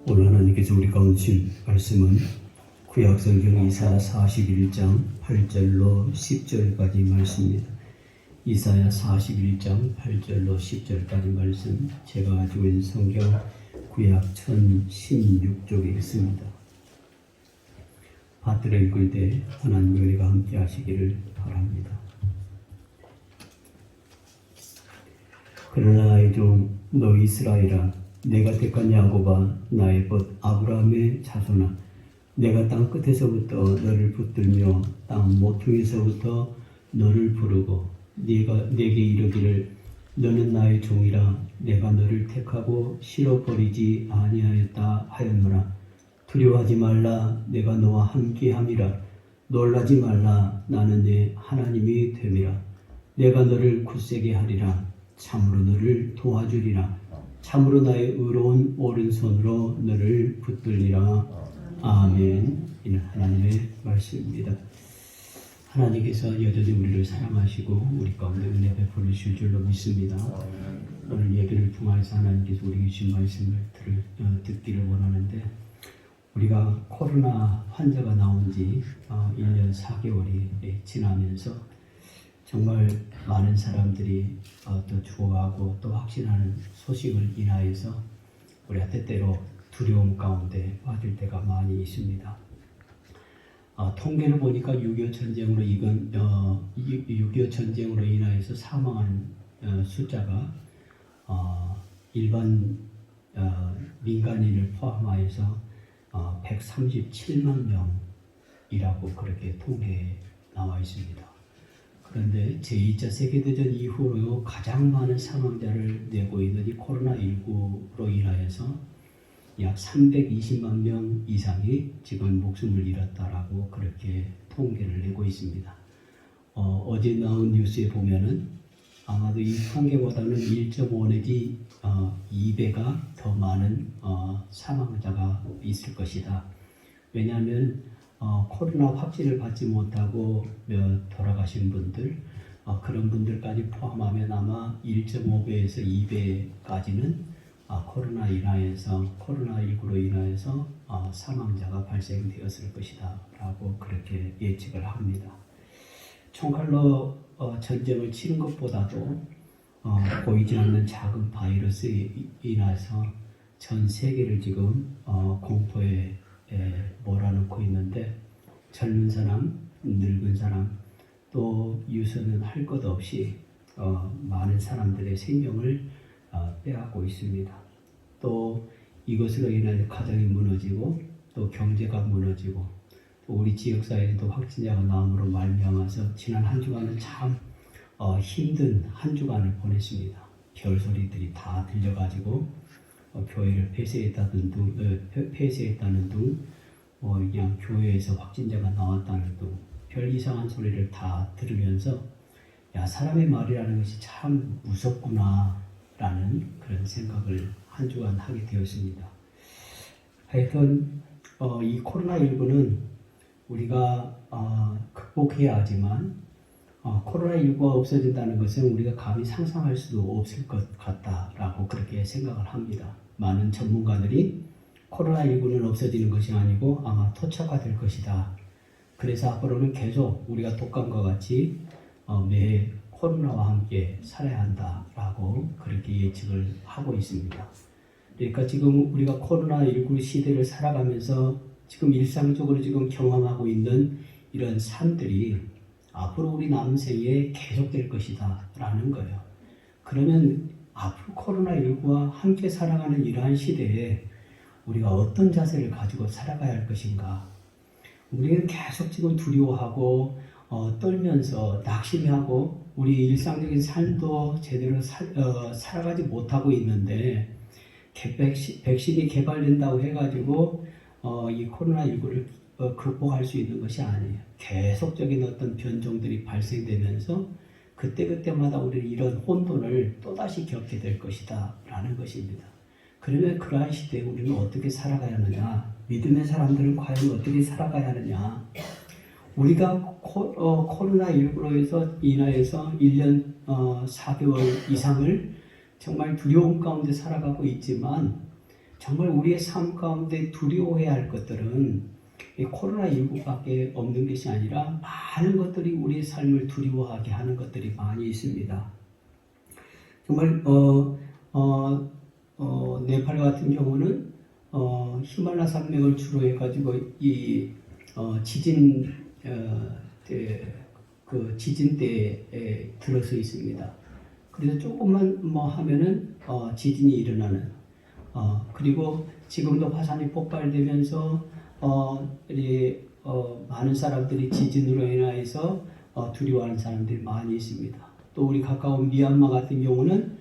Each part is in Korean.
오늘 하나님께서 우리 가운데 주신 말씀은 구약성경 이사야 41장 8절로 10절까지 말씀입니다. 이사야 41장 8절로 10절까지 말씀, 제가 가지고 있는 성경 구약 1016쪽에 있습니다. 받들어 읽을 때 하나님의 은혜가 함께 하시기를 바랍니다. 그러나 나의 종 너 이스라엘아, 내가 택한 야곱아, 나의 벗 아브라함의 자손아, 내가 땅 끝에서부터 너를 붙들며 땅 모퉁이에서부터 너를 부르고 내게 이르기를 너는 나의 종이라, 내가 너를 택하고 실어버리지 아니하였다 하였노라. 두려워하지 말라, 내가 너와 함께함이라. 놀라지 말라, 나는 네 하나님이 됨이라. 내가 너를 굳세게 하리라. 참으로 너를 도와주리라. 참으로 나의 의로운 오른손으로 너를 붙들리라. 아멘. 이는 하나님의 말씀입니다. 하나님께서 여전히 우리를 사랑하시고 우리 가운데 은혜 베풀어 주실 줄로 믿습니다. 오늘 예배를 통해서 하나님께서 우리에게 주신 말씀을 듣기를 원하는데, 우리가 코로나 환자가 나온 지 1년 4개월이 지나면서 정말 많은 사람들이 또 죽어가고 또 확진하는 소식을 인하여서 우리가 때때로 두려움 가운데 빠질 때가 많이 있습니다. 통계를 보니까 6.25 전쟁으로 6.25 전쟁으로 인하여서 사망한 숫자가 일반 민간인을 포함하여서 137만 명이라고 그렇게 통계에 나와 있습니다. 그런데 제2차 세계대전 이후로 가장 많은 사망자를 내고 있는 이 코로나19로 인하여서 약 320만 명 이상이 지금 목숨을 잃었다라고 그렇게 통계를 내고 있습니다. 어제 나온 뉴스에 보면은 아마도 이 통계보다는 1.5 내지 2배가 더 많은 사망자가 있을 것이다. 왜냐하면 코로나 확진을 받지 못하고 돌아가신 분들, 그런 분들까지 포함하면 아마 1.5배에서 2배까지는 코로나19로 인하여서 사망자가 발생되었을 것이다 라고 그렇게 예측을 합니다. 총칼로 전쟁을 치는 것보다도 보이지 않는 작은 바이러스에 인해서 전 세계를 지금 공포에 몰아넣고 있는데, 젊은 사람, 늙은 사람, 또 유서는 할 것 없이 많은 사람들의 생명을 빼앗고 있습니다. 또 이것으로 인해 가정이 무너지고 또 경제가 무너지고 또 우리 지역사회에도 확진자가 나옴으로 말미암아서 지난 한 주간은 참 힘든 한 주간을 보냈습니다. 별소리들이 다 들려가지고 교회를 폐쇄했다는 등 그냥 교회에서 확진자가 나왔다는 등 별 이상한 소리를 다 들으면서 사람의 말이라는 것이 참 무섭구나 라는 그런 생각을 한 주간 하게 되었습니다. 하여튼 이 코로나19는 우리가 극복해야 하지만 코로나19가 없어진다는 것은 우리가 감히 상상할 수도 없을 것 같다라고 그렇게 생각을 합니다. 많은 전문가들이 코로나19는 없어지는 것이 아니고 아마 토착화될 것이다. 그래서 앞으로는 계속 우리가 독감과 같이 매해 코로나와 함께 살아야 한다라고 그렇게 예측을 하고 있습니다. 그러니까 지금 우리가 코로나19 시대를 살아가면서 지금 일상적으로 지금 경험하고 있는 이런 삶들이 앞으로 우리 남은 생에 계속될 것이다 라는 거예요. 그러면 앞으로 코로나19와 함께 살아가는 이러한 시대에 우리가 어떤 자세를 가지고 살아가야 할 것인가? 우리는 계속 지금 두려워하고 떨면서 낙심하고 우리 일상적인 삶도 제대로 살아가지 못하고 있는데, 백신이 개발된다고 해가지고 이 코로나19를 극복할 수 있는 것이 아니에요. 계속적인 어떤 변종들이 발생되면서 그때그때마다 우리는 이런 혼돈을 또다시 겪게 될 것이다 라는 것입니다. 그러면 그러한 시대에 우리는 어떻게 살아가야 하느냐, 믿음의 사람들은 과연 어떻게 살아가야 하느냐. 우리가 코로나19로 인하여서 1년 4개월 이상을 정말 두려움 가운데 살아가고 있지만, 정말 우리의 삶 가운데 두려워해야 할 것들은 이 코로나19밖에 없는 것이 아니라 많은 것들이 우리의 삶을 두려워하게 하는 것들이 많이 있습니다. 정말 네팔 같은 경우는 히말라 산맥을 주로 해가지고 이 지진 그 지진대에 들어서 있습니다. 그래서 조금만 뭐 하면은 지진이 일어나는 그리고 지금도 화산이 폭발되면서 많은 사람들이 지진으로 인해서 두려워하는 사람들이 많이 있습니다. 또 우리 가까운 미얀마 같은 경우는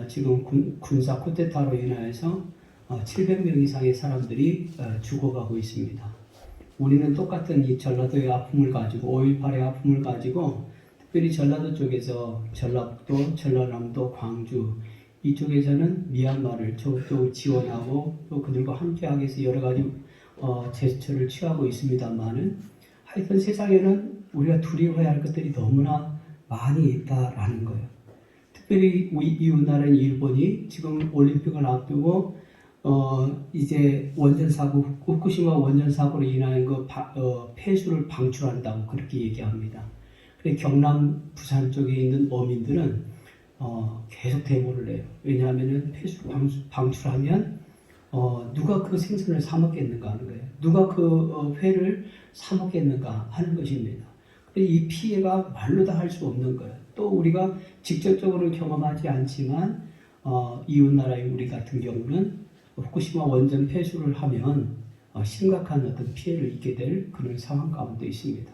지금 군사 쿠데타로 인하여서 700명 이상의 사람들이 죽어가고 있습니다. 우리는 똑같은 이 전라도의 아픔을 가지고 5.18의 아픔을 가지고 특별히 전라도 쪽에서 전라북도, 전라남도, 광주 이쪽에서는 미얀마를 적극적으로 지원하고 또 그들과 함께하기 위해서 여러 가지 제스처를 취하고 있습니다만은 하여튼 세상에는 우리가 두려워해야 할 것들이 너무나 많이 있다라는 거예요. 특별히 우리 이웃나라인 일본이 지금 올림픽을 앞두고 이제 원전사고 후쿠시마 원전사고로 인한 그 폐수를 방출한다고 그렇게 얘기합니다. 그래서 경남 부산 쪽에 있는 어민들은 계속 데모를 해요. 왜냐하면은 폐수를 방출하면 누가 그 생선을 사 먹겠는가 하는 거예요. 누가 그 회를 사 먹겠는가 하는 것입니다. 이 피해가 말로 다 할 수 없는 거예요. 또 우리가 직접적으로 경험하지 않지만 이웃나라의 우리 같은 경우는 후쿠시마 원전 폐수를 하면 심각한 어떤 피해를 입게 될 그런 상황 가운데 있습니다.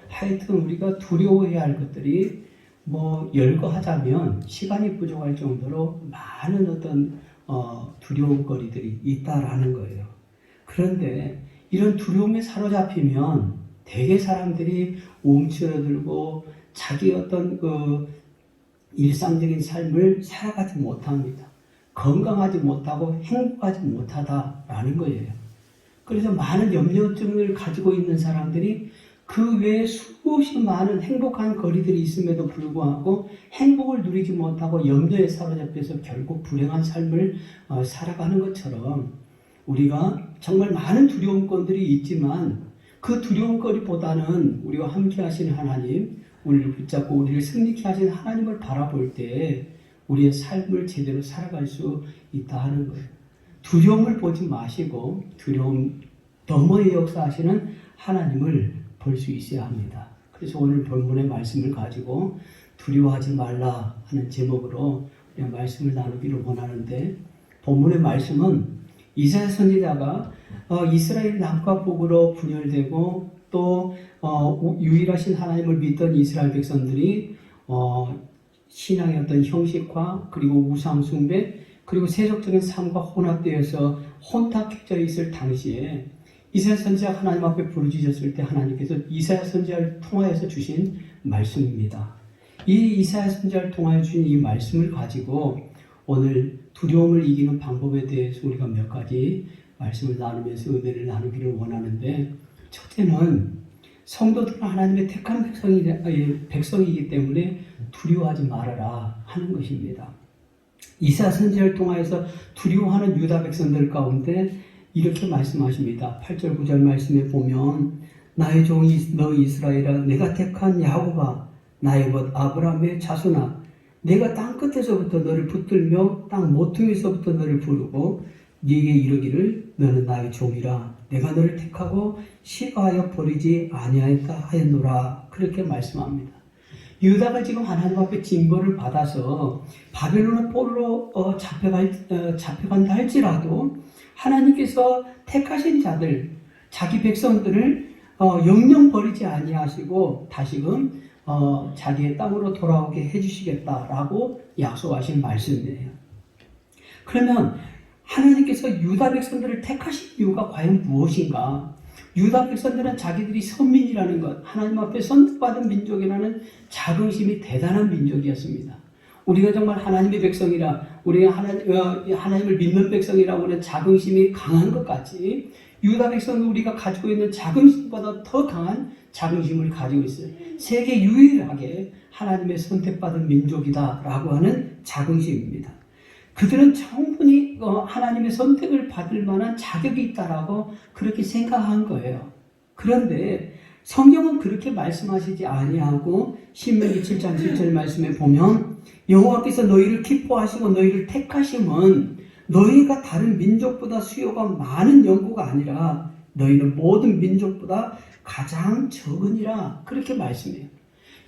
하여튼 우리가 두려워해야 할 것들이 뭐 열거하자면 시간이 부족할 정도로 많은 어떤 두려운 거리들이 있다라는 거예요. 그런데 이런 두려움에 사로잡히면 대개 사람들이 움츠러들고 자기 어떤 그 일상적인 삶을 살아가지 못합니다. 건강하지 못하고 행복하지 못하다라는 거예요. 그래서 많은 염려증을 가지고 있는 사람들이 그 외에 수없이 많은 행복한 거리들이 있음에도 불구하고 행복을 누리지 못하고 염려에 사로잡혀서 결국 불행한 삶을 살아가는 것처럼 우리가 정말 많은 두려움거리들이 있지만 그 두려움거리보다는 우리와 함께 하시는 하나님, 우리를 붙잡고 우리를 승리케 하시는 하나님을 바라볼 때 우리의 삶을 제대로 살아갈 수 있다 하는 거예요. 두려움을 보지 마시고 두려움 너머에 역사하시는 하나님을 볼 수 있어야 합니다. 그래서 오늘 본문의 말씀을 가지고 두려워하지 말라 하는 제목으로 우리가 말씀을 나누기를 원하는데, 본문의 말씀은 이사야 선지자가 이스라엘 남과 북으로 분열되고 또 유일하신 하나님을 믿던 이스라엘 백성들이 신앙의 어떤 형식화 그리고 우상 숭배 그리고 세속적인 삶과 혼합되어서 혼탁해져 있을 당시에 이사야 선지자가 하나님 앞에 부르짖었을 때 하나님께서 이사야 선지자를 통하여서 주신 말씀입니다. 이 이사야 선지자를 통하여 주신 이 말씀을 가지고 오늘 두려움을 이기는 방법에 대해서 우리가 몇 가지 말씀을 나누면서 은혜를 나누기를 원하는데, 첫째는 성도들은 하나님의 택한 백성이기 때문에 두려워하지 말아라 하는 것입니다. 이사야 선지자를 통하여서 두려워하는 유다 백성들 가운데 이렇게 말씀하십니다. 8절 9절 말씀에 보면 나의 종이 너 이스라엘아, 내가 택한 야곱아, 나의 벗 아브라함의 자손아, 내가 땅 끝에서부터 너를 붙들며 땅 모퉁이에서부터 너를 부르고 네게 이르기를 너는 나의 종이라, 내가 너를 택하고 싫어하여 버리지 아니하였다 하였노라. 그렇게 말씀합니다. 유다가 지금 하나님 앞에 징벌을 받아서 바벨론의 포로로 잡혀간다 할지라도 하나님께서 택하신 자들, 자기 백성들을 영영 버리지 아니하시고 다시금 자기의 땅으로 돌아오게 해주시겠다라고 약속하신 말씀이에요. 그러면 하나님께서 유다 백성들을 택하신 이유가 과연 무엇인가? 유다 백성들은 자기들이 선민이라는 것, 하나님 앞에 선택받은 민족이라는 자긍심이 대단한 민족이었습니다. 우리가 정말 하나님의 백성이라, 우리가 하나님을 믿는 백성이라고 하는 자긍심이 강한 것 같이 유다 백성은 우리가 가지고 있는 자긍심보다 더 강한 자긍심을 가지고 있어요. 세계 유일하게 하나님의 선택받은 민족이다라고 하는 자긍심입니다. 그들은 충분히 하나님의 선택을 받을 만한 자격이 있다라고 그렇게 생각한 거예요. 그런데 성경은 그렇게 말씀하시지 아니하고 신명기 7장 7절 말씀에 보면 여호와께서 너희를 기뻐하시고 너희를 택하심은 너희가 다른 민족보다 수요가 많은 연고가 아니라 너희는 모든 민족보다 가장 적으니라 그렇게 말씀해요.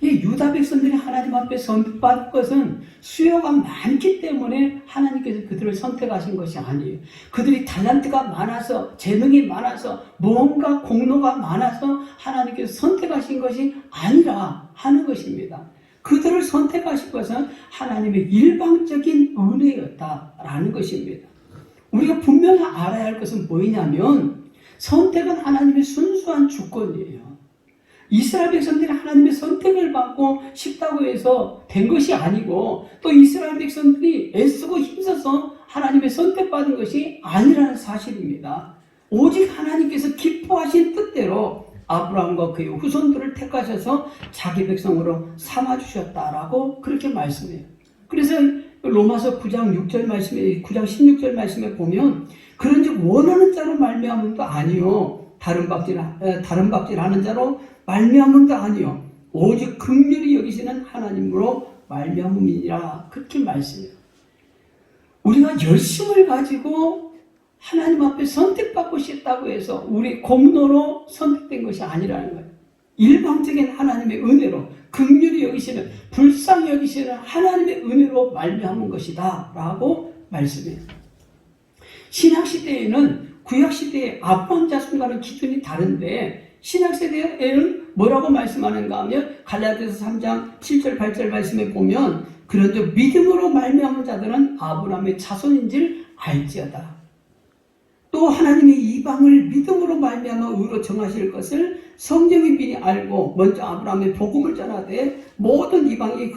유다 백성들이 하나님 앞에 선택받은 것은 수요가 많기 때문에 하나님께서 그들을 선택하신 것이 아니에요. 그들이 달란트가 많아서 재능이 많아서 무언가 공로가 많아서 하나님께서 선택하신 것이 아니라 하는 것입니다. 그들을 선택하신 것은 하나님의 일방적인 은혜였다라는 것입니다. 우리가 분명히 알아야 할 것은 뭐냐면 선택은 하나님의 순수한 주권이에요. 이스라엘 백성들이 하나님의 선택을 받고 싶다고 해서 된 것이 아니고 또 이스라엘 백성들이 애쓰고 힘써서 하나님의 선택받은 것이 아니라는 사실입니다. 오직 하나님께서 기뻐하신 뜻대로 아브라함과 그의 후손들을 택하셔서 자기 백성으로 삼아주셨다라고 그렇게 말씀해요. 그래서 로마서 9장 6절 말씀에 9장 16절 말씀에 보면 그런즉 원하는 자로 말미암음도 아니요 다른 박질하는 자로 말미암음도 아니요 오직 긍휼히 여기시는 하나님으로 말미암음이니라 그렇게 말씀해요. 우리가 열심을 가지고 하나님 앞에 선택받고 싶다고 해서 우리 공로로 선택된 것이 아니라는 거예요. 일방적인 하나님의 은혜로 긍휼히 여기시는 불쌍히 여기시는 하나님의 은혜로 말미암은 것이다 라고 말씀해요. 신약시대에는 구약시대의 아브라함 자손과는 기준이 다른데 신약시대에는 뭐라고 말씀하는가 하면 갈라디아서 3장 7절 8절 말씀에 보면 그런즉 믿음으로 말미암은 자들은 아브라함의 자손인 줄 알지어다. 또 하나님의 이방을 믿음으로 말미암아 의로 정하실 것을 성경이 미리 알고 먼저 아브라함의 복음을 전하되 모든 이방이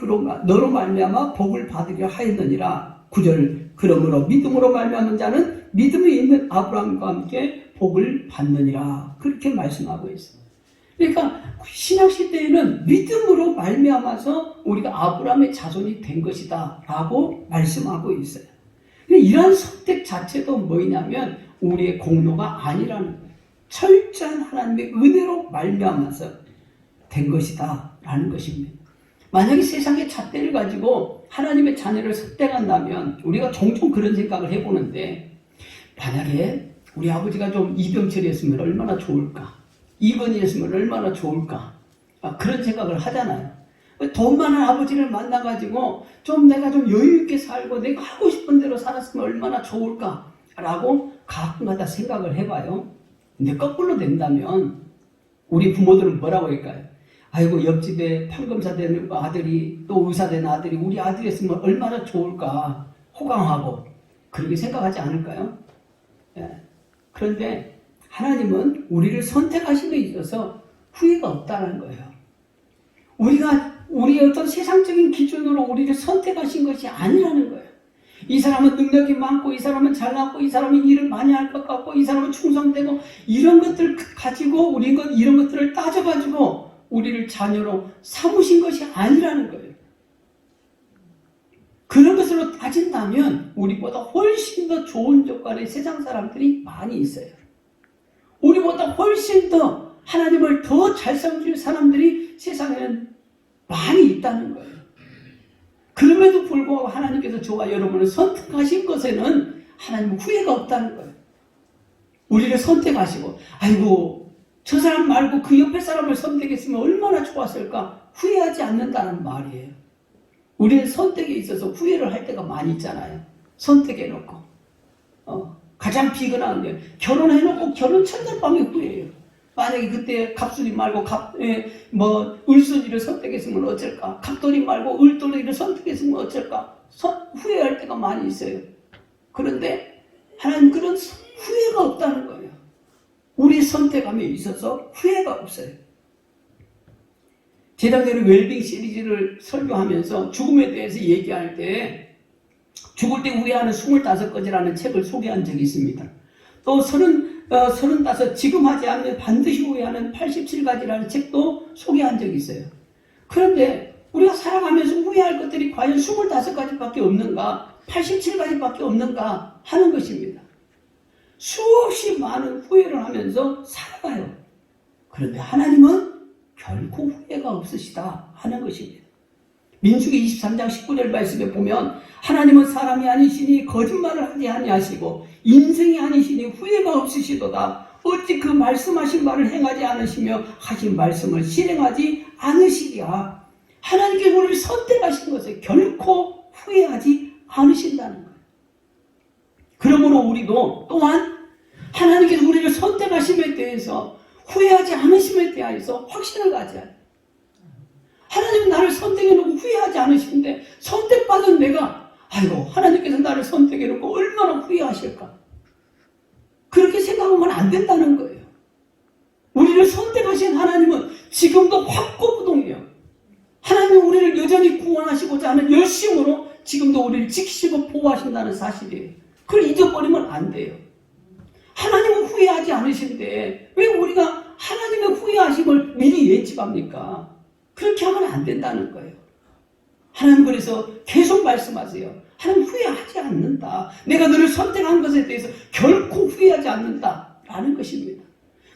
너로 말미암아 복을 받으려 하였느니라. 9절 그러므로 믿음으로 말미암은 자는 믿음이 있는 아브라함과 함께 복을 받느니라. 그렇게 말씀하고 있습니다. 그러니까 신약시대에는 믿음으로 말미암아서 우리가 아브라함의 자손이 된 것이다 라고 말씀하고 있어요. 이런 선택 자체도 뭐냐면 우리의 공로가 아니라는 거예요. 철저한 하나님의 은혜로 말미암아서 된 것이다 라는 것입니다. 만약에 세상의 잣대를 가지고 하나님의 자녀를 선택한다면 우리가 종종 그런 생각을 해보는데 만약에 우리 아버지가 좀 이병철이었으면 얼마나 좋을까, 이건희였으면 얼마나 좋을까, 그런 생각을 하잖아요. 돈 많은 아버지를 만나가지고 좀 내가 좀 여유있게 살고 내가 하고 싶은 대로 살았으면 얼마나 좋을까 라고 가끔가다 생각을 해봐요. 근데 거꾸로 된다면 우리 부모들은 뭐라고 할까요? 아이고 옆집에 판검사 된 아들이 또 의사 된 아들이 우리 아들이었으면 얼마나 좋을까 호강하고 그렇게 생각하지 않을까요? 예. 그런데 하나님은 우리를 선택하신 데 있어서 후회가 없다는 거예요. 우리의 어떤 세상적인 기준으로 우리를 선택하신 것이 아니라는 거예요. 이 사람은 능력이 많고 이 사람은 잘났고 이 사람은 일을 많이 할 것 같고 이 사람은 충성되고 이런 것들 가지고 이런 것들을 따져가지고 우리를 자녀로 삼으신 것이 아니라는 거예요. 그런 것으로 따진다면 우리보다 훨씬 더 좋은 조건의 세상 사람들이 많이 있어요. 우리보다 훨씬 더 하나님을 더 잘 섬길 사람들이 세상에는 많이 있다는 거예요. 그럼에도 불구하고 하나님께서 저와 여러분을 선택하신 것에는 하나님은 후회가 없다는 거예요. 우리를 선택하시고 아이고 저 사람 말고 그 옆에 사람을 선택했으면 얼마나 좋았을까 후회하지 않는다는 말이에요. 우리는 선택에 있어서 후회를 할 때가 많이 있잖아요. 선택해놓고 가장 비근한 게 결혼해놓고 결혼 첫날 밤에 후회해요. 만약에 그때 갑순이 말고 을순이를 선택했으면 어쩔까? 갑돌이 말고 을돌이를 선택했으면 어쩔까? 후회할 때가 많이 있어요. 그런데 하나님 그런 후회가 없다는 거예요. 우리 선택함에 있어서 후회가 없어요. 재작년에 웰빙 시리즈를 설교하면서 죽음에 대해서 얘기할 때 죽을 때 후회하는 25가지라는 책을 소개한 적이 있습니다. 또 35 지금 하지 않으면 반드시 후회하는 87가지라는 책도 소개한 적이 있어요. 그런데 우리가 살아가면서 후회할 것들이 과연 25가지밖에 없는가? 87가지밖에 없는가 하는 것입니다. 수없이 많은 후회를 하면서 살아가요. 그런데 하나님은 결코 후회가 없으시다 하는 것입니다. 민수기 23장 19절 말씀에 보면 하나님은 사람이 아니시니 거짓말을 하지 아니하시고 인생이 아니시니 후회가 없으시도다. 어찌 그 말씀하신 말을 행하지 않으시며 하신 말씀을 실행하지 않으시랴. 하나님께서 우리를 선택하신 것에 결코 후회하지 않으신다는 거예요. 그러므로 우리도 또한 하나님께서 우리를 선택하심에 대해서 후회하지 않으심에 대하여서 확신을 가져야 해요. 하나님은 나를 선택해놓고 후회하지 않으시는데 선택받은 내가 아이고 하나님께서 나를 선택해놓고 얼마나 후회하실까. 그렇게 생각하면 안 된다는 거예요. 우리를 선택하신 하나님은 지금도 확고부동이에요. 하나님은 우리를 여전히 구원하시고자 하는 열심으로 지금도 우리를 지키시고 보호하신다는 사실이에요. 그걸 잊어버리면 안 돼요. 하나님은 후회하지 않으신데 왜 우리가 하나님의 후회하심을 미리 예측합니까? 그렇게 하면 안 된다는 거예요. 하나님 그래서 계속 말씀하세요. 하나님 후회하지 않는다. 내가 너를 선택한 것에 대해서 결코 후회하지 않는다 라는 것입니다.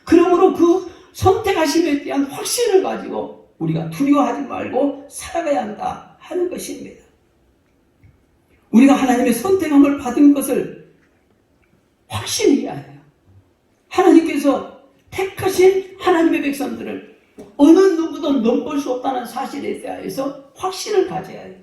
그러므로 그 선택하심에 대한 확신을 가지고 우리가 두려워하지 말고 살아가야 한다 하는 것입니다. 우리가 하나님의 선택함을 받은 것을 확신해야 해요. 하나님께서 택하신 하나님의 백성들을 어느 누구도 넘볼 수 없다는 사실에 대해서 확신을 가져야 해요.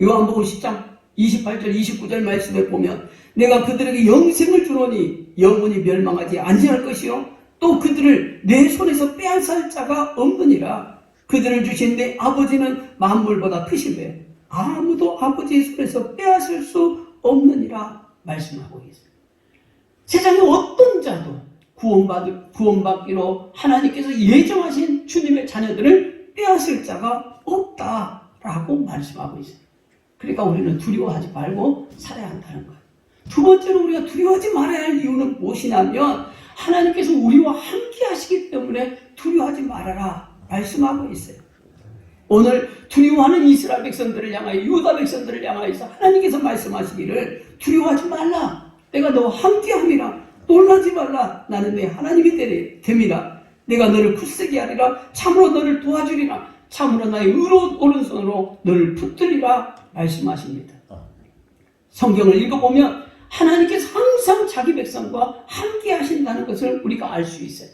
요한복음 10장 28절 29절 말씀에 보면 내가 그들에게 영생을 주노니 영원히 멸망하지 아니할 것이요 또 그들을 내 손에서 빼앗을 자가 없느니라. 그들을 주신 내 아버지는 만물보다 크시되 아무도 아버지의 손에서 빼앗을 수 없느니라 말씀하고 있어요. 세상에 어떤 자도 구원받기로 하나님께서 예정하신 주님의 자녀들을 빼앗을 자가 없다라고 말씀하고 있어요. 그러니까 우리는 두려워하지 말고 살아야 한다는 거예요. 두 번째로 우리가 두려워하지 말아야 할 이유는 무엇이냐면 하나님께서 우리와 함께 하시기 때문에 두려워하지 말아라 말씀하고 있어요. 오늘 두려워하는 이스라엘 백성들을 향하여 유다 백성들을 향하여서 하나님께서 말씀하시기를 두려워하지 말라. 내가 너와 함께함이라. 놀라지 말라. 나는 내 하나님이 됨이라. 내가 너를 굳세게 하리라. 참으로 너를 도와주리라. 참으로 나의 의로운 오른손으로 너를 붙들리라 말씀하십니다. 성경을 읽어보면 하나님께서 항상 자기 백성과 함께 하신다는 것을 우리가 알 수 있어요.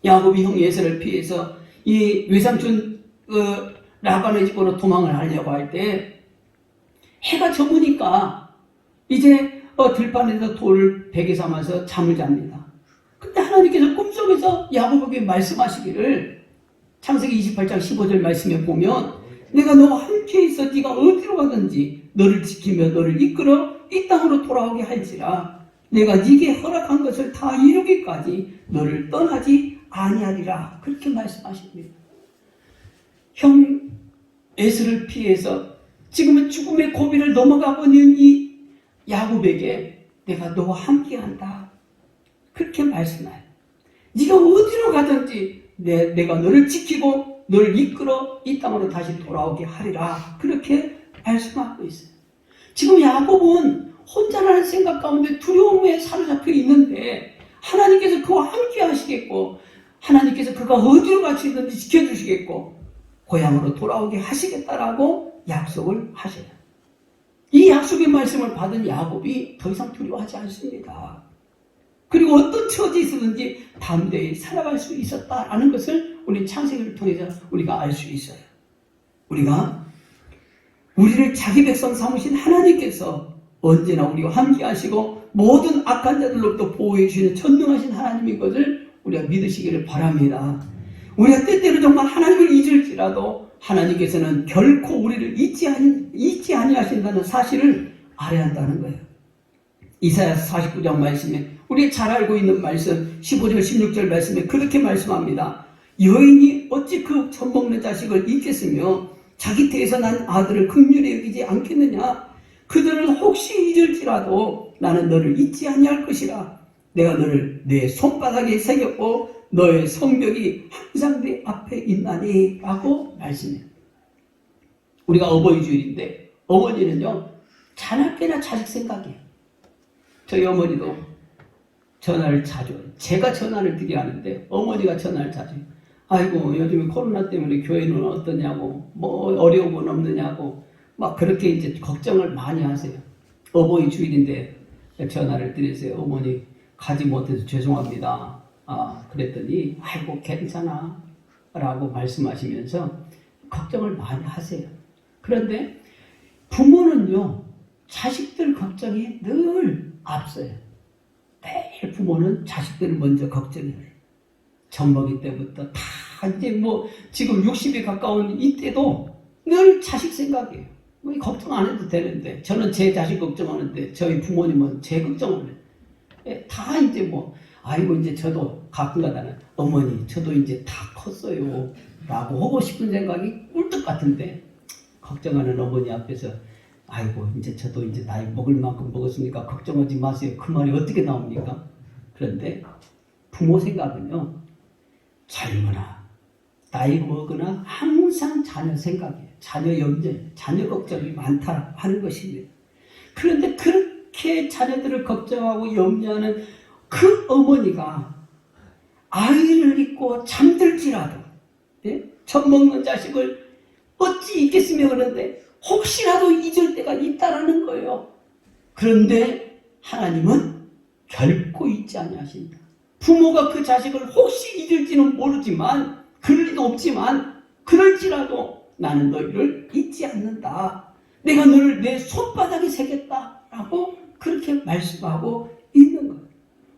야곱이 형 에서를 피해서 이 외삼촌 라반의 집으로 도망을 하려고 할 때 해가 저무니까 이제 들판에서 돌을 베개 삼아서 잠을 잡니다. 근데 하나님께서 꿈속에서 야곱에게 말씀하시기를 창세기 28장 15절 말씀에 보면 내가 너와 함께 있어 네가 어디로 가든지 너를 지키며 너를 이끌어 이 땅으로 돌아오게 할지라. 내가 네게 허락한 것을 다 이루기까지 너를 떠나지 아니하리라. 그렇게 말씀하십니다. 형 에서를 피해서 지금은 죽음의 고비를 넘어가고 있는 이 야곱에게 내가 너와 함께한다. 그렇게 말씀해요. 네가 어디로 가든지 내가 너를 지키고 너를 이끌어 이 땅으로 다시 돌아오게 하리라. 그렇게 말씀하고 있어요. 지금 야곱은 혼자라는 생각 가운데 두려움에 사로잡혀 있는데 하나님께서 그와 함께 하시겠고 하나님께서 그가 어디로 가시든지 지켜주시겠고 고향으로 돌아오게 하시겠다라고 약속을 하셔요. 이 약속의 말씀을 받은 야곱이 더 이상 두려워하지 않습니다. 그리고 어떤 처지에서든지 담대히 살아갈 수 있었다라는 것을 우리 창세기를 통해서 우리가 알 수 있어요. 우리를 자기 백성 삼으신 하나님께서 언제나 우리와 함께 하시고 모든 악한 자들로부터 보호해 주시는 전능하신 하나님인 것을 우리가 믿으시기를 바랍니다. 우리가 때때로 정말 하나님을 잊을지라도 하나님께서는 결코 우리를 잊지 아니하신다는 사실을 알아야 한다는 거예요. 이사야서 49장 말씀에 우리 잘 알고 있는 말씀 15절 16절 말씀에 그렇게 말씀합니다. 여인이 어찌 그 젖먹는 자식을 잊겠으며 자기 태에서 난 아들을 긍휼히 여기지 않겠느냐. 그들은 혹시 잊을지라도 나는 너를 잊지 아니할 것이라. 내가 너를 내 손바닥에 새겼고 너의 성벽이 항상 내 앞에 있나니 라고 말씀해요. 우리가 어버이 주일인데 어머니는요 자나깨나 자식 생각이에요. 저희 어머니도 전화를 자주, 제가 전화를 드리게 하는데 어머니가 전화를 자주, 아이고 요즘에 코로나 때문에 교회는 어떠냐고, 뭐 어려운 건 없느냐고 막 그렇게 이제 걱정을 많이 하세요. 어버이 주일인데 전화를 드렸어요. 어머니 가지 못해서 죄송합니다. 그랬더니 아이고 괜찮아 라고 말씀하시면서 걱정을 많이 하세요. 그런데 부모는요, 자식들 걱정이 늘 앞서요. 매일 부모는 자식들을 먼저 걱정해요. 젖먹이 때부터 다 이제 뭐 지금 60에 가까운 이때도 늘 자식 생각이에요. 뭐 걱정 안 해도 되는데, 저는 제 자식 걱정하는데 저희 부모님은 제 걱정을 해요. 다 이제 뭐 아이고 이제 저도 가끔가다는 어머니 저도 이제 다 컸어요 라고 하고 싶은 생각이 꿀떡 같은데, 걱정하는 어머니 앞에서 아이고 이제 저도 이제 나이 먹을 만큼 먹었으니까 걱정하지 마세요, 그 말이 어떻게 나옵니까? 그런데 부모 생각은요, 젊으나 나이 먹으나 항상 자녀 생각이에요. 자녀 염려, 자녀 걱정이 많다 하는 것입니다. 그런데 그렇게 자녀들을 걱정하고 염려하는 그 어머니가 아이를 잊고 잠들지라도, 젖 먹는 자식을 어찌 잊겠으며, 그런데 혹시라도 잊을 때가 있다라는 거예요. 그런데 하나님은 결코 잊지 아니하신다. 부모가 그 자식을 혹시 잊을지는 모르지만, 그럴 리도 없지만 그럴지라도 나는 너희를 잊지 않는다. 내가 너를 내 손바닥에 새겼다라고 그렇게 말씀하고 있는 거예요.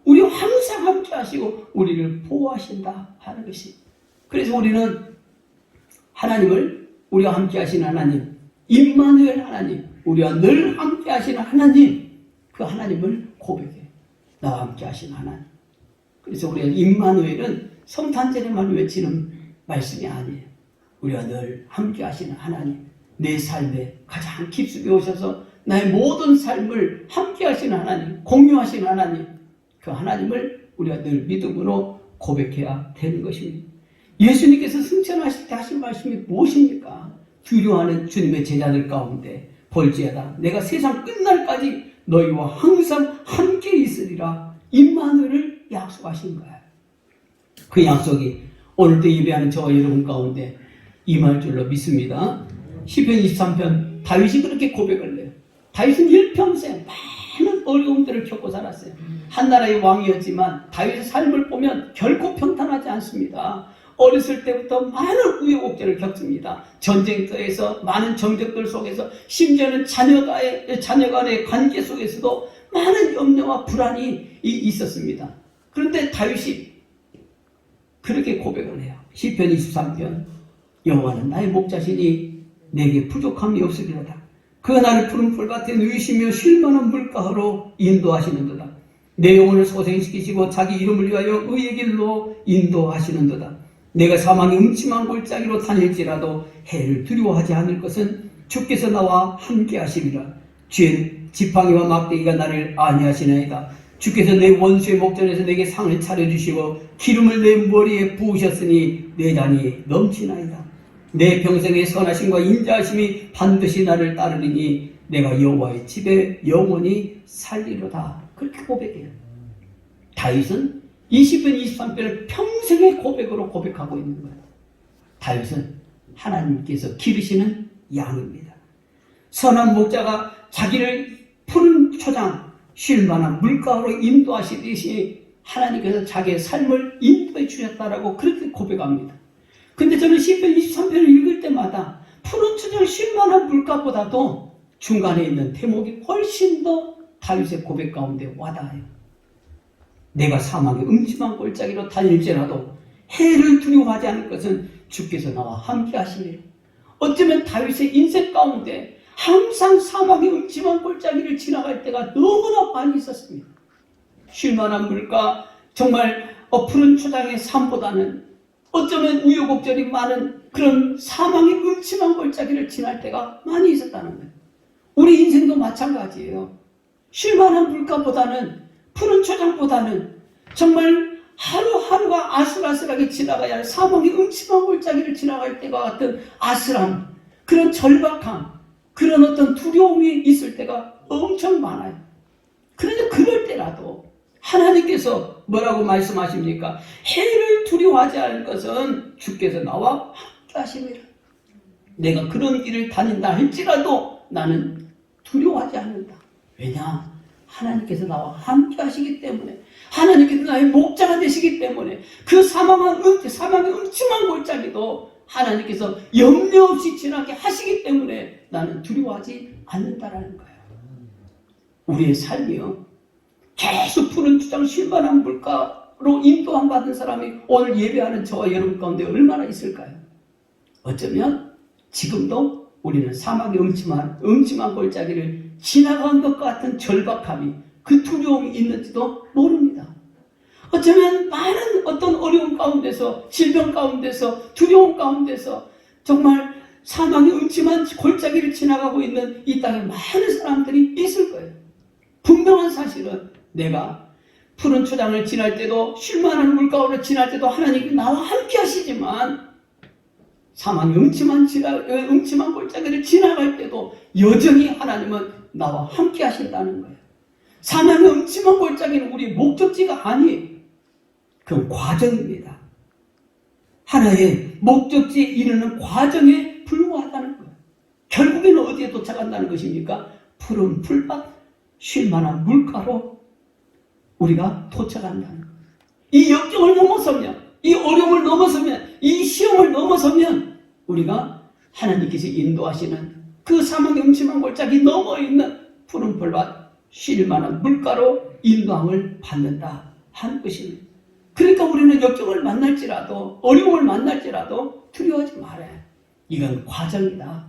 우리 항상 함께 하시고 우리를 보호하신다 하는 것이. 그래서 우리는 하나님을, 우리와 함께 하시는 하나님, 임마누엘 하나님, 우리와 늘 함께 하시는 하나님, 그 하나님을 고백해. 나와 함께 하시는 하나님. 그래서 우리가 임마누엘은 성탄절에만 외치는 말씀이 아니에요. 우리와 늘 함께 하시는 하나님, 내 삶에 가장 깊숙이 오셔서 나의 모든 삶을 함께 하시는 하나님, 공유하시는 하나님, 그 하나님을 우리가 늘 믿음으로 고백해야 되는 것입니다. 예수님께서 승천하실 때 하신 말씀이 무엇입니까? 두려워하는 주님의 제자들 가운데 볼지어다 내가 세상 끝날까지 너희와 항상 함께 있으리라, 임마누엘을 약속하신 거예요. 그 약속이 오늘도 예배하는 저와 여러분 가운데 임할 줄로 믿습니다. 시편 23편 다윗이 그렇게 고백을 해요. 다윗은 일평생 많은 어려움들을 겪고 살았어요. 한 나라의 왕이었지만 다윗의 삶을 보면 결코 평탄하지 않습니다. 어렸을 때부터 많은 우여곡절을 겪습니다. 전쟁터에서, 많은 정적들 속에서, 심지어는 자녀 간의 관계 속에서도 많은 염려와 불안이 있었습니다. 그런데 다윗이 그렇게 고백을 해요. 시편 23편 여호와는 나의 목자시니 내게 부족함이 없으리로다. 그가 나를 푸른 풀밭에 누이시며 쉴만한 물가로 인도하시는도다. 내 영혼을 소생시키시고 자기 이름을 위하여 의의 길로 인도하시는도다. 내가 사망의 음침한 골짜기로 다닐지라도 해를 두려워하지 않을 것은 주께서 나와 함께 하시리라. 죄는 지팡이와 막대기가 나를 안위하시나이다. 주께서 내 원수의 목전에서 내게 상을 차려주시고 기름을 내 머리에 부으셨으니 내 잔이 넘치나이다. 내 평생의 선하심과 인자하심이 반드시 나를 따르리니 내가 여호와의 집에 영원히 살리로다. 그렇게 고백해요. 다윗은 20편 23편을 평생의 고백으로 고백하고 있는 거예요. 다윗은 하나님께서 기르시는 양입니다. 선한 목자가 자기를 푸른 초장, 쉴만한 물가로 인도하시듯이 하나님께서 자기의 삶을 인도해 주셨다라고 그렇게 고백합니다. 근데 저는 시편 23편을 읽을 때마다 푸른 초장, 쉴만한 물가보다도 중간에 있는 대목이 훨씬 더 다윗의 고백 가운데 와닿아요. 내가 사막의 음침한 골짜기로 다닐지라도 해를 두려워하지 않을 것은 주께서 나와 함께 하시리라. 어쩌면 다윗의 인생 가운데 항상 사막의 음침한 골짜기를 지나갈 때가 너무나 많이 있었습니다. 쉴만한 물가, 정말 푸른 초장의 삶보다는 어쩌면 우여곡절이 많은 그런 사막의 음침한 골짜기를 지날 때가 많이 있었다는 거예요. 우리 인생도 마찬가지예요. 쉴만한 물가보다는, 푸른 초장보다는 정말 하루하루가 아슬아슬하게 지나가야 할 사막의 음침한 골짜기를 지나갈 때와 같은 아슬함, 그런 절박함, 그런 어떤 두려움이 있을 때가 엄청 많아요. 그런데 그럴 때라도 하나님께서 뭐라고 말씀하십니까? 해를 두려워하지 않을 것은 주께서 나와 함께 하심이라. 내가 그런 길을 다닌다 할지라도 나는 두려워하지 않는다. 왜냐? 하나님께서 나와 함께 하시기 때문에, 하나님께서 나의 목자가 되시기 때문에, 그 사망의 음침한 골짜기도 하나님께서 염려 없이 지나게 하시기 때문에 나는 두려워하지 않는다라는 거예요. 우리의 삶이요, 계속 푸른 주장 쉴만한 물가로 인도함 받은 사람이 오늘 예배하는 저와 여러분 가운데 얼마나 있을까요? 어쩌면 지금도 우리는 사막의 음침한 골짜기를 지나간 것 같은 절박함이, 그 두려움이 있는지도 모릅니다. 어쩌면 많은 어떤 어려움 가운데서, 질병 가운데서, 두려움 가운데서 정말 사막의 음침한 골짜기를 지나가고 있는 이 땅에 많은 사람들이 있을 거예요. 분명한 사실은 내가 푸른 초장을 지날 때도, 쉴만한 물가로 지날 때도 하나님이 나와 함께 하시지만, 사망의 음침한 골짜기를 지나갈 때도 여전히 하나님은 나와 함께 하신다는 거예요. 사망의 음침한 골짜기는 우리의 목적지가 아니에요. 그건 과정입니다. 하나의 목적지에 이르는 과정에 불과하다는 거예요. 결국에는 어디에 도착한다는 것입니까? 푸른 풀밭, 쉴만한 물가로 우리가 도착한다는 거예요. 이 역경을 넘어서면, 이 어려움을 넘어서면, 이 시험을 넘어서면 우리가 하나님께서 인도하시는 그 사막의 음침한 골짜기 넘어 있는 푸른 풀밭, 쉴만한 물가로 인도함을 받는다 하는 것입니다. 그러니까 우리는 역경을 만날지라도, 어려움을 만날지라도 두려워하지 말아요. 이건 과정이다.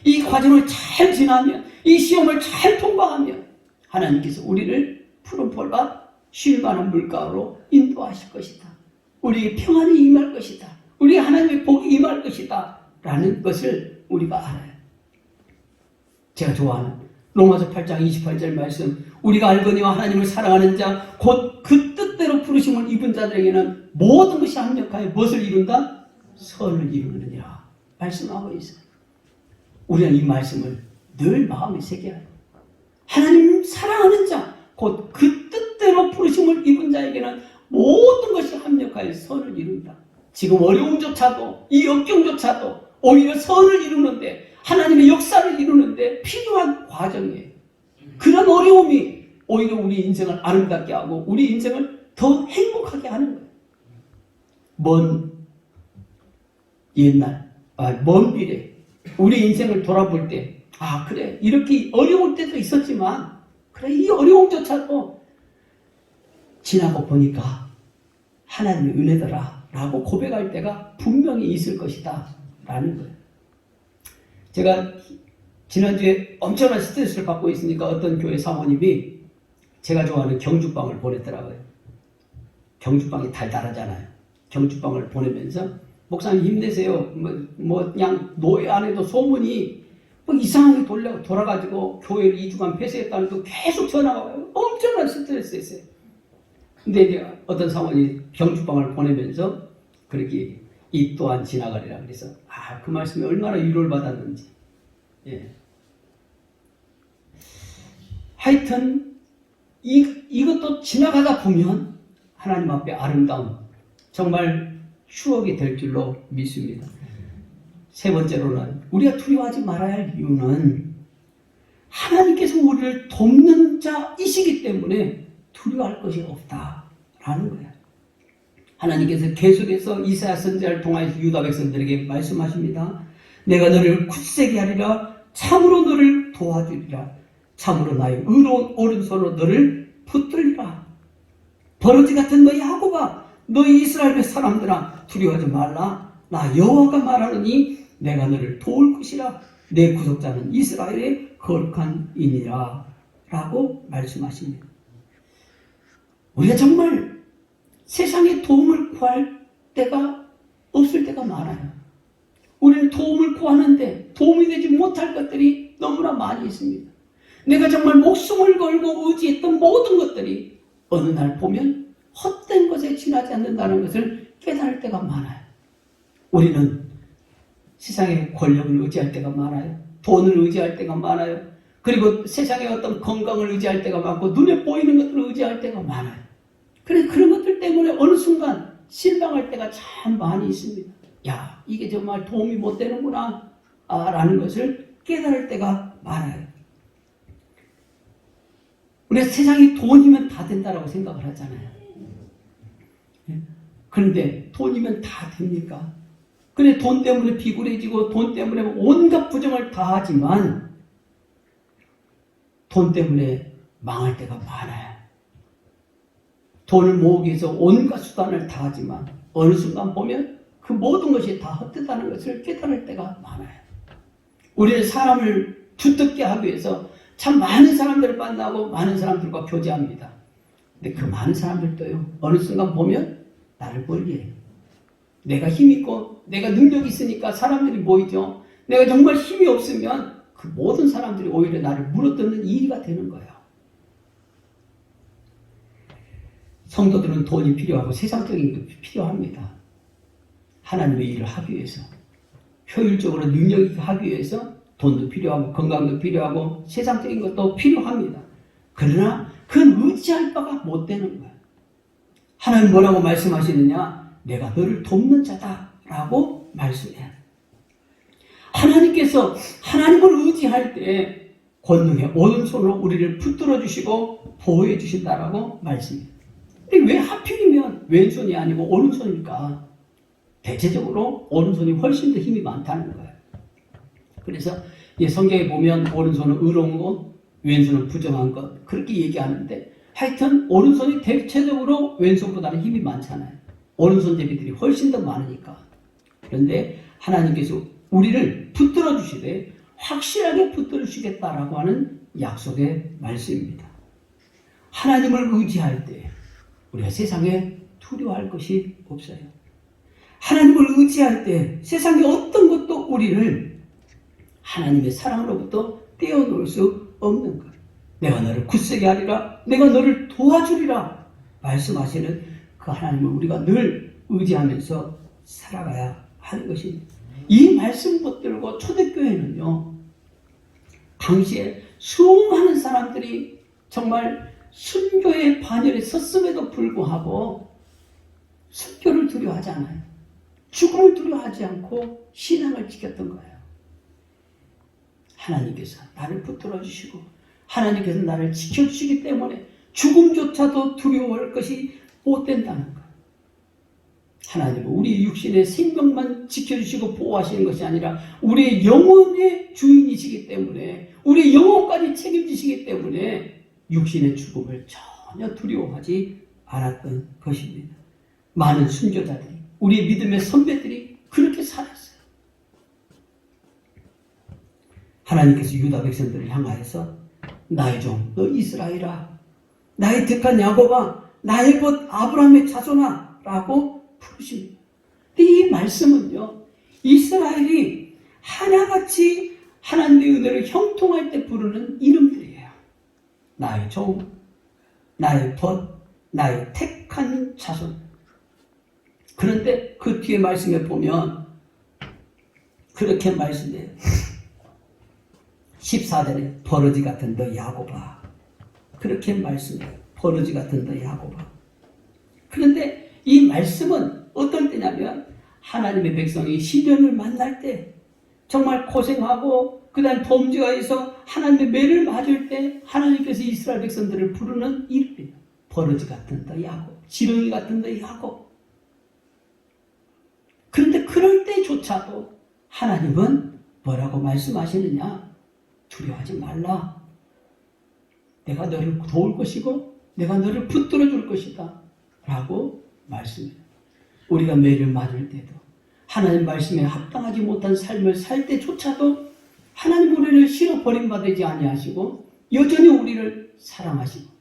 이 과정을 잘 지나면, 이 시험을 잘 통과하면 하나님께서 우리를 푸른 풀밭, 쉴만한 물가로 인도하실 것이다. 우리의 평안이 임할 것이다. 우리 하나님의 복이 임할 것이다. 라는 것을 우리가 알아요. 제가 좋아하는 로마서 8장 28절 말씀, 우리가 알거니와 하나님을 사랑하는 자 곧 그 뜻대로 부르심을 입은 자들에게는 모든 것이 합력하여 무엇을 이룬다? 선을 이루느니라 말씀하고 있어요. 우리는 이 말씀을 늘 마음에 새겨야 해요. 하나님 사랑하는 자 곧 그 뜻대로 부르심을 입은 자에게는 모든 것이 합력하여 선을 이룬다. 지금 어려움조차도, 이 역경조차도 오히려 선을 이루는데, 하나님의 역사를 이루는데 필요한 과정이에요. 그런 어려움이 오히려 우리 인생을 아름답게 하고 우리 인생을 더 행복하게 하는 거예요. 먼 미래 우리 인생을 돌아볼 때, 아 그래, 이렇게 어려울 때도 있었지만 그래, 이 어려움조차도 지나고 보니까 하나님의 은혜더라 라고 고백할 때가 분명히 있을 것이다 라는 거예요. 제가 지난주에 엄청난 스트레스를 받고 있으니까 어떤 교회 사모님이 제가 좋아하는 경주빵을 보냈더라고요. 경주빵이 달달하잖아요. 경주빵을 보내면서 목사님 힘내세요. 그냥 노예 안에도 소문이 이상하게 돌아가지고 교회를 2주간 폐쇄했다는 거 계속 전화가 와요. 엄청난 스트레스였어요. 근데 이제 어떤 사모님이 경주빵을 보내면서 그렇게 이 또한 지나가리라 그래서 그 말씀이 얼마나 위로를 받았는지. 예. 하여튼 이것도 지나가다 보면 하나님 앞에 아름다운 정말 추억이 될 줄로 믿습니다. 세 번째로는 우리가 두려워하지 말아야 할 이유는 하나님께서 우리를 돕는 자이시기 때문에 두려워할 것이 없다라는 거예요. 하나님께서 계속해서 이사야 선지자를 통하여서 유다 백성들에게 말씀하십니다. 내가 너를 굳세게 하리라. 참으로 너를 도와주리라. 참으로 나의 의로운 오른손으로 너를 붙들리라. 버러지 같은 너희 야곱아, 너희 이스라엘의 사람들아, 두려워하지 말라. 나 여호와가 말하느니 내가 너를 도울 것이라. 내 구속자는 이스라엘의 거룩한 이니라 라고 말씀하십니다. 우리가 정말 세상에 도움을 구할 때가 없을 때가 많아요. 우리는 도움을 구하는데 도움이 되지 못할 것들이 너무나 많이 있습니다. 내가 정말 목숨을 걸고 의지했던 모든 것들이 어느 날 보면 헛된 것에 지나지 않는다는 것을 깨달을 때가 많아요. 우리는 세상의 권력을 의지할 때가 많아요. 돈을 의지할 때가 많아요. 그리고 세상의 어떤 건강을 의지할 때가 많고 눈에 보이는 것들을 의지할 때가 많아요. 그래서 그런 것들 때문에 어느 순간 실망할 때가 참 많이 있습니다. 야, 이게 정말 도움이 못 되는구나 라는 것을 깨달을 때가 많아요. 우리가 세상이 돈이면 다 된다라고 생각을 하잖아요. 그런데 돈이면 다 됩니까? 그래, 돈 때문에 비굴해지고 돈 때문에 온갖 부정을 다 하지만 돈 때문에 망할 때가 많아요. 돈을 모으기 위해서 온갖 수단을 다 하지만 어느 순간 보면 그 모든 것이 다 헛되다는 것을 깨달을 때가 많아요. 우리는 사람을 두텁게 하기 위해서 참 많은 사람들을 만나고 많은 사람들과 교제합니다. 근데 그 많은 사람들도요, 어느 순간 보면 나를 멀리해요. 내가 힘있고 내가 능력이 있으니까 사람들이 모이죠. 내가 정말 힘이 없으면 그 모든 사람들이 오히려 나를 물어뜯는 이의가 되는 거예요. 성도들은 돈이 필요하고 세상적인 것이 필요합니다. 하나님의 일을 하기 위해서, 효율적으로 능력이 하기 위해서 돈도 필요하고 건강도 필요하고 세상적인 것도 필요합니다. 그러나 그건 의지할 바가 못 되는 거예요. 하나님 뭐라고 말씀하시느냐? 내가 너를 돕는 자다라고 말씀해요. 하나님께서 하나님을 의지할 때 권능의 오른손으로 우리를 붙들어 주시고 보호해 주신다라고 말씀해요. 근데 왜 하필이면 왼손이 아니고 오른손일까? 대체적으로 오른손이 훨씬 더 힘이 많다는 거예요. 그래서 성경에 보면 오른손은 의로운 것, 왼손은 부정한 것 그렇게 얘기하는데 하여튼 오른손이 대체적으로 왼손보다는 힘이 많잖아요. 오른손 제비들이 훨씬 더 많으니까. 그런데 하나님께서 우리를 붙들어 주시되 확실하게 붙들어 주시겠다라고 하는 약속의 말씀입니다. 하나님을 의지할 때 우리가 세상에 두려워할 것이 없어요. 하나님을 의지할 때 세상의 어떤 것도 우리를 하나님의 사랑으로부터 떼어놓을 수 없는 것. 내가 너를 굳세게 하리라, 내가 너를 도와주리라 말씀하시는 그 하나님을 우리가 늘 의지하면서 살아가야 하는 것입니다. 이 말씀 붙들고 초대교회는요, 당시에 수많은 사람들이 정말 순교의 반열에 섰음에도 불구하고 순교를 두려워하지 않아요. 죽음을 두려워하지 않고 신앙을 지켰던 거예요. 하나님께서 나를 붙들어 주시고 하나님께서 나를 지켜주시기 때문에 죽음조차도 두려워할 것이 못 된다는 거예요. 하나님은 우리 육신의 생명만 지켜주시고 보호하시는 것이 아니라 우리의 영혼의 주인이시기 때문에 우리의 영혼까지 책임지시기 때문에 육신의 죽음을 전혀 두려워하지 않았던 것입니다. 많은 순교자들이, 우리의 믿음의 선배들이 그렇게 살았어요. 하나님께서 유다 백성들을 향하여서 나의 종 너 이스라엘아, 나의 택한 야곱아, 나의 것 아브라함의 자손아 라고 부르십니다. 근데 이 말씀은요, 이스라엘이 하나같이 하나님의 은혜를 형통할 때 부르는 이름들이에요. 나의 종, 나의 벗, 나의 택한 자손. 그런데 그 뒤에 말씀에 보면 그렇게 말씀해요. 14절에 버러지 같은 너 야곱아. 그렇게 말씀해요. 버러지 같은 너 야곱아. 그런데 이 말씀은 어떤 때냐면 하나님의 백성이 시련을 만날 때 정말 고생하고 그 다음 범죄가 있어 하나님의 매를 맞을 때 하나님께서 이스라엘 백성들을 부르는 이름이에요. 버러지 같은 너 야곱, 지렁이 같은 너 야곱. 그런데 그럴 때조차도 하나님은 뭐라고 말씀하시느냐? 두려워하지 말라. 내가 너를 도울 것이고 내가 너를 붙들어 줄 것이다 라고 말씀해요. 우리가 매를 맞을 때도 하나님 말씀에 합당하지 못한 삶을 살 때조차도 하나님 우리를 싫어 버림받지 아니하시고 여전히 우리를 사랑하시고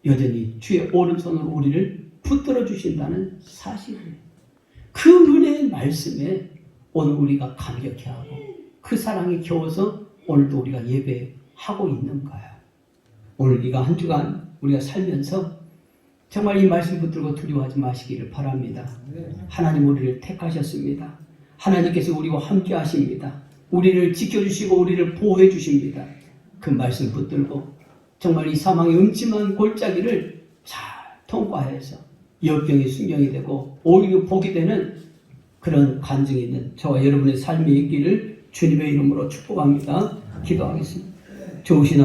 여전히 주의 오른손으로 우리를 붙들어 주신다는 사실이에요. 그 은혜의 말씀에 오늘 우리가 감격해하고 그 사랑에 겨워서 오늘도 우리가 예배하고 있는 거예요. 오늘 우리가 한 주간 우리가 살면서 정말 이 말씀 붙들고 두려워하지 마시기를 바랍니다. 하나님 우리를 택하셨습니다. 하나님께서 우리와 함께 하십니다. 우리를 지켜주시고 우리를 보호해 주십니다. 그 말씀 붙들고 정말 이 사망의 음침한 골짜기를 잘 통과해서 역경이 순경이 되고 오히려 복이 되는 그런 간증이 있는 저와 여러분의 삶이 있기를 주님의 이름으로 축복합니다. 기도하겠습니다. 좋으신